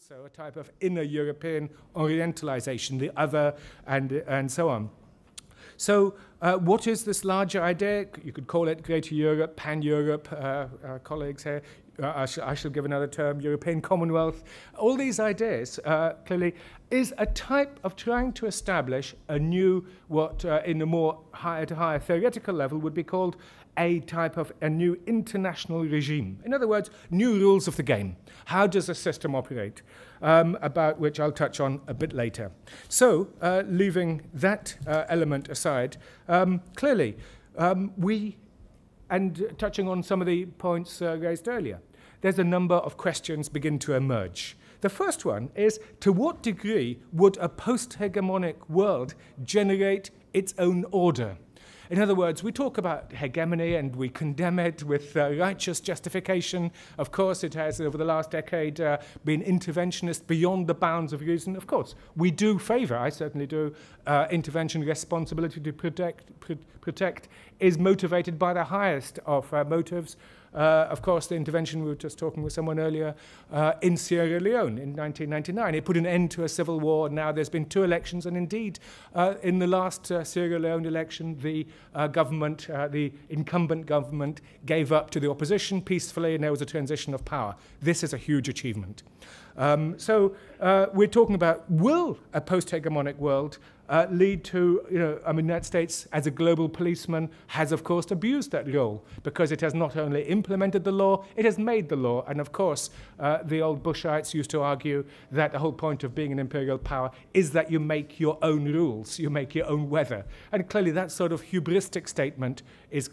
also a type of inner European orientalization, the other, and so on. So what is this larger idea? You could call it Greater Europe, Pan-Europe, colleagues here. I shall give another term, European Commonwealth. All these ideas, clearly, is a type of trying to establish a new, what in a more higher to higher theoretical level would be called a type of a new international regime. In other words, new rules of the game. How does a system operate? About which I'll touch on a bit later. So, leaving that element aside, clearly, and touching on some of the points raised earlier, there's a number of questions begin to emerge. The first one is, to what degree would a post-hegemonic world generate its own order? In other words, we talk about hegemony and we condemn it with righteous justification. Of course, it has, over the last decade, been interventionist beyond the bounds of reason. Of course, we do favour, I certainly do, intervention. Responsibility to protect is motivated by the highest of motives. Of course, the intervention, we were just talking with someone earlier, in Sierra Leone in 1999. It put an end to a civil war. Now there's been 2 elections, and indeed, in the last Sierra Leone election, the government, the incumbent government, gave up to the opposition peacefully, and there was a transition of power. This is a huge achievement. So we're talking about, will a post-hegemonic world lead to, the United States as a global policeman has, of course, abused that role because it has not only implemented the law, it has made the law. And of course, the old Bushites used to argue that the whole point of being an imperial power is that you make your own rules, you make your own weather. And clearly that sort of hubristic statement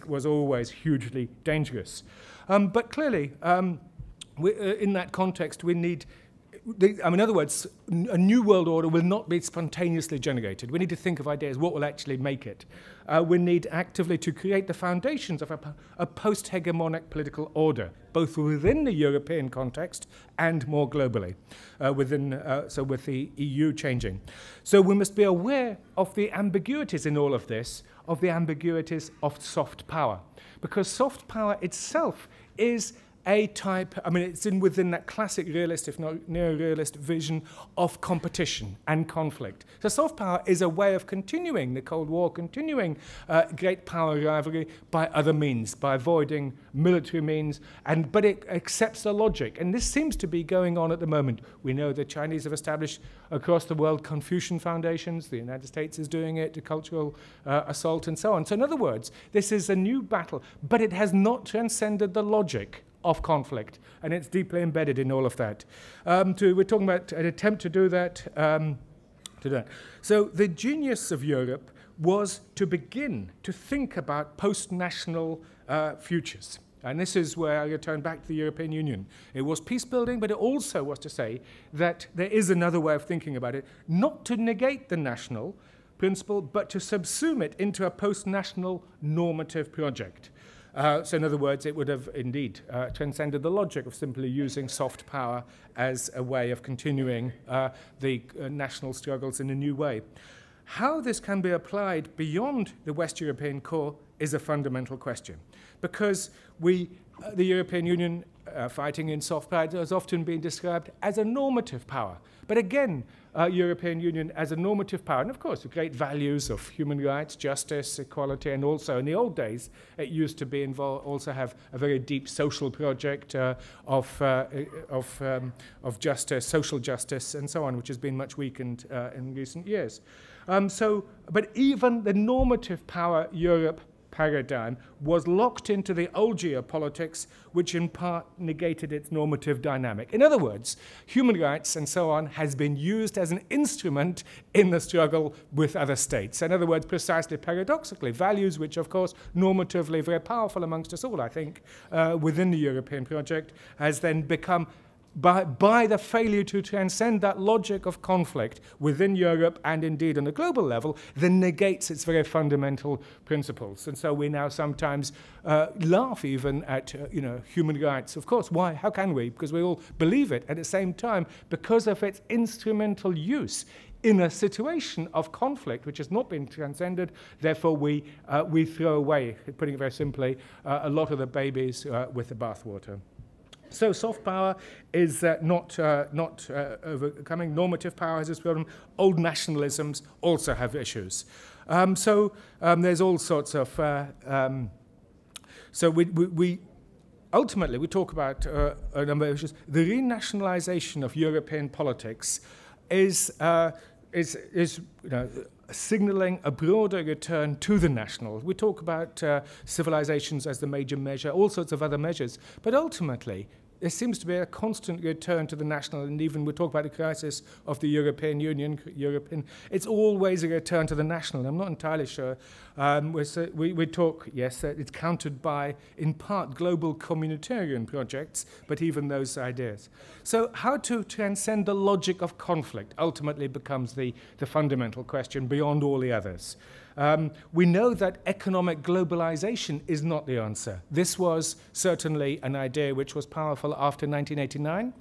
was always hugely dangerous. But clearly, in that context, we need... in other words, a new world order will not be spontaneously generated. We need to think of ideas, what will actually make it. We need actively to create the foundations of a post-hegemonic political order, both within the European context and more globally, so with the EU changing. So we must be aware of the ambiguities in all of this, of the ambiguities of soft power, because soft power itself is a type, it's within that classic realist, if not neo-realist vision of competition and conflict. So soft power is a way of continuing the Cold War, continuing great power rivalry by other means, by avoiding military means, but it accepts the logic. And this seems to be going on at the moment. We know the Chinese have established across the world Confucian foundations. The United States is doing it, the cultural assault and so on. So in other words, this is a new battle, but it has not transcended the logic of conflict, and it's deeply embedded in all of that. We're talking about an attempt to do that. So the genius of Europe was to begin to think about post-national futures. And this is where I return back to the European Union. It was peace building, but it also was to say that there is another way of thinking about it, not to negate the national principle, but to subsume it into a post-national normative project. So in other words, it would have indeed transcended the logic of simply using soft power as a way of continuing the national struggles in a new way. How this can be applied beyond the West European core is a fundamental question, because the European Union fighting in soft power has often been described as a normative power. But again, European Union as a normative power, and of course the great values of human rights, justice, equality, and also in the old days it used to be also have a very deep social project of justice, social justice, and so on, which has been much weakened in recent years. But even the normative power Europe paradigm was locked into the old geopolitics, which in part negated its normative dynamic. In other words, human rights and so on has been used as an instrument in the struggle with other states. In other words, precisely paradoxically, values which, of course, normatively very powerful amongst us all, I think, within the European project, has then become by the failure to transcend that logic of conflict within Europe and indeed on a global level, then negates its very fundamental principles. And so we now sometimes laugh even at human rights. Of course, why? How can we? Because we all believe it. At the same time, because of its instrumental use in a situation of conflict which has not been transcended, therefore we throw away, putting it very simply, a lot of the babies with the bathwater. So soft power is not overcoming. Normative power has this problem. Old nationalisms also have issues. There's all sorts of... so we ultimately, we talk about a number of issues. The renationalization of European politics is signaling a broader return to the national. We talk about civilizations as the major measure, all sorts of other measures, but ultimately there seems to be a constant return to the national, and even we talk about the crisis of the European Union, it's always a return to the national. I'm not entirely sure. We talk, yes, it's countered by, in part, global communitarian projects, but even those ideas. So how to transcend the logic of conflict ultimately becomes the fundamental question beyond all the others. We know that economic globalization is not the answer. This was certainly an idea which was powerful after 1989.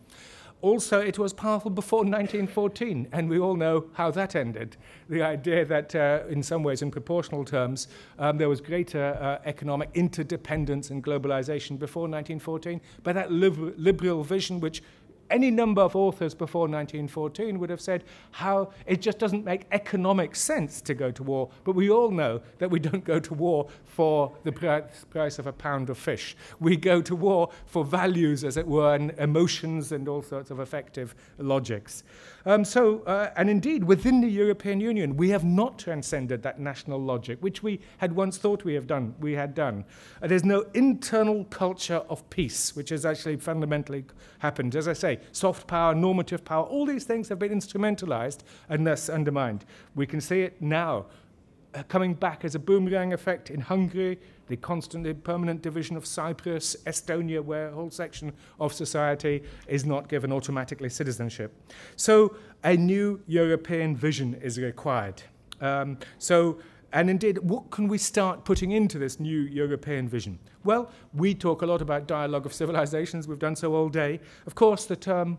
Also, it was powerful before 1914, and we all know how that ended. The idea that, in some ways, in proportional terms, there was greater economic interdependence and globalization before 1914, but that liberal vision which any number of authors before 1914 would have said how it just doesn't make economic sense to go to war. But we all know that we don't go to war for the price of a pound of fish. We go to war for values, as it were, and emotions and all sorts of effective logics. And indeed, within the European Union, we have not transcended that national logic, which we had once thought we had done. There's no internal culture of peace, which has actually fundamentally happened. As I say, soft power, normative power, all these things have been instrumentalized and thus undermined. We can see it now coming back as a boomerang effect in Hungary, the constantly permanent division of Cyprus, Estonia, where a whole section of society is not given automatically citizenship. So a new European vision is required. And indeed, what can we start putting into this new European vision? Well, we talk a lot about dialogue of civilizations. We've done so all day. Of course, the term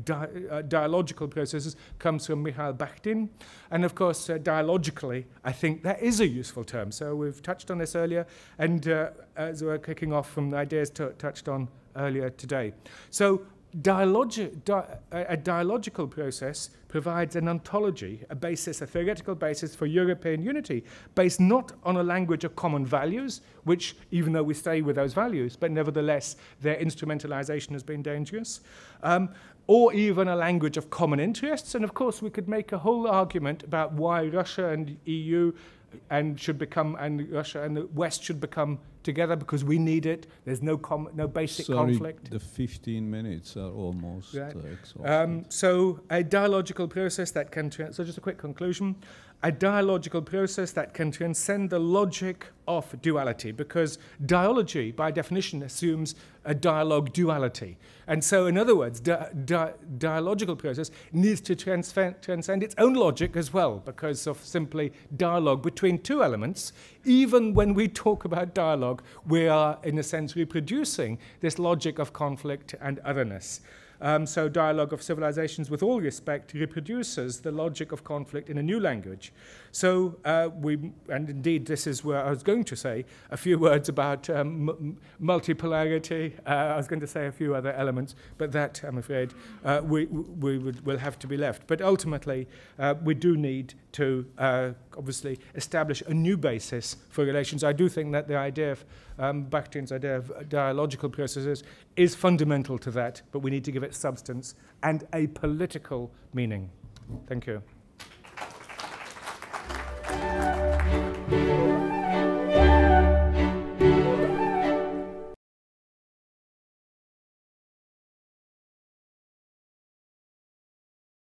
dialogical processes comes from Mikhail Bakhtin. And of course, dialogically, I think that is a useful term. So we've touched on this earlier, and as we're kicking off from the ideas touched on earlier today. So a dialogical process provides an ontology, a basis, a theoretical basis for European unity, based not on a language of common values, which, even though we stay with those values, but nevertheless their instrumentalization has been dangerous, or even a language of common interests. And of course, we could make a whole argument about why Russia and EU and Russia and the West should become together, because we need it. There's no basic conflict. The 15 minutes are almost exhausted. So a dialogical process that can... So just a quick conclusion. A dialogical process that can transcend the logic of duality, because dialogy, by definition, assumes a dialogue duality. And so, in other words, dialogical process needs to transcend its own logic as well, because of simply dialogue between two elements. Even when we talk about dialogue, we are, in a sense, reproducing this logic of conflict and otherness. So dialogue of civilizations, with all respect, reproduces the logic of conflict in a new language. So and indeed, this is where I was going to say a few words about multipolarity. I was going to say a few other elements, but that, I'm afraid, will have to be left. But ultimately, we do need to obviously establish a new basis for relations. I do think that the idea of Bakhtin's idea of dialogical processes is fundamental to that, but we need to give it substance and a political meaning. Thank you.